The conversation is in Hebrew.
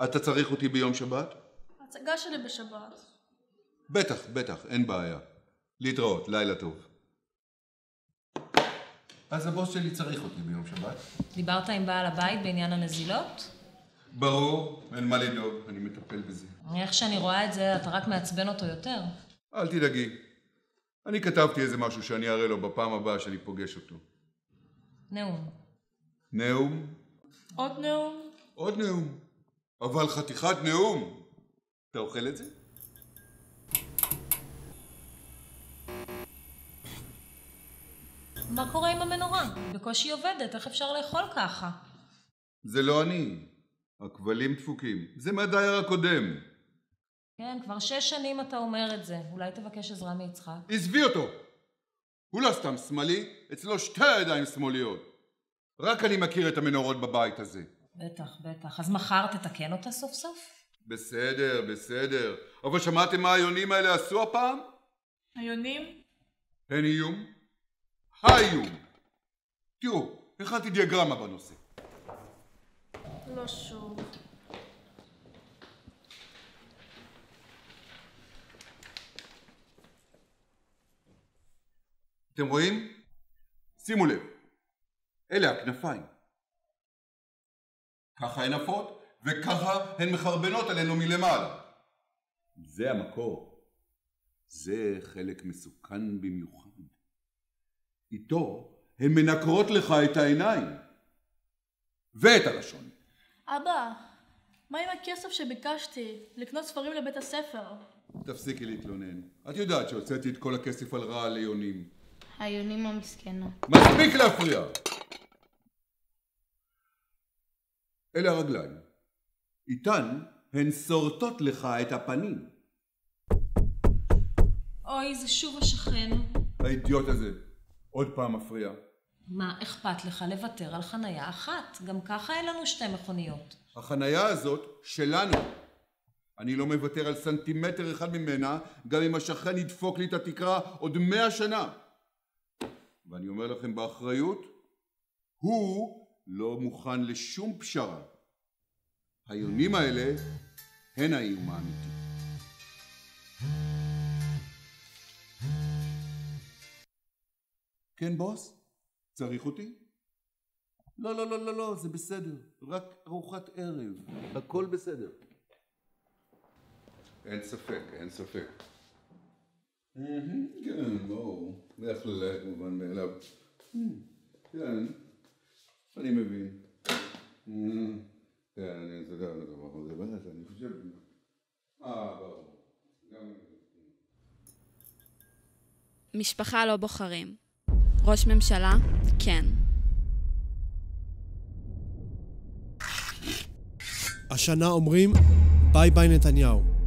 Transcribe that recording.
אתה צריך אותי ביום שבת? ההצגה שלי בשבת. בטח, אין בעיה. להתראות, לילה טוב. אז הבוס שלי צריך אותי ביום שבת. דיברת עם בעל הבית בעניין הנזילות? ברור, אין מה לדאוג, אני מטפל בזה. איך שאני רואה את זה, אתה רק מעצבן אותו יותר. אל תדאגי. אני כתבתי איזה משהו שאני אראה לו בפעם הבאה שאני פוגש אותו. נאום. נאום? עוד נאום? עוד נאום. אבל חתיכת נאום. אתה אוכל את זה? מה קורה עם המנורה? בקושי עובדת, איך אפשר לאכול ככה? זה לא אני. הכבלים דפוקים. זה מהדייר הקודם. כן, כבר 6 שנים אתה אומר את זה. אולי תבקש עזרה מיצחק. עזבי אותו! הוא לא סתם שמאלי, אצלו 2 ידיים שמאליות. רק אני מכיר את המנורות בבית הזה. בטח. אז מחר תתקן אותה סוף סוף? בסדר. אבל שמעתם מה היונים האלה עשו הפעם? היונים? הן איום? האיום! תראו, הכנתי דיאגרמה בנושא. לא שוב. אתם רואים? שימו לב. אלה הכנפיים. ככה הן עפות, וככה הן מחרבנות עלינו מלמעלה. זה המקור. זה חלק מסוכן במיוחד. איתו הן מנקרות לך את העיניים. ואת הלשון. אבא, מה עם הכסף שביקשתי לקנות ספרים לבית הספר? תפסיקי להתלונן. את יודעת שהוצאתי את כל הכסף על רעל ליונים. היונים המסכנות. מספיק להפריע! אלה הרגליים. איתן הן שורטות לך את הפנים. אוי, זה שוב השכן. האידיוט הזה. עוד פעם מפריע. מה אכפת לך לוותר על חנייה אחת? גם ככה אין לנו 2 מכוניות. החנייה הזאת שלנו. אני לא מוותר על סנטימטר אחד ממנה, גם אם השכן ידפוק לי את התקרה עוד 100 שנה. ואני אומר לכם באחריות, הוא לא מוכן לשום פשרה. היונים האלה הן האיום האמיתי. כן בוס? צריך אותי? לא, זה בסדר. רק ארוחת ערב. הכל בסדר. אין ספק. כן, ברור. זה הכללה כמובן מאליו. כן, אני מבין. כן, אתה יודע, זה באמת, אני חושב... ברור. משפחה לא בוחרים. ראש ממשלה, כן. השנה אומרים ביי ביי נתניהו.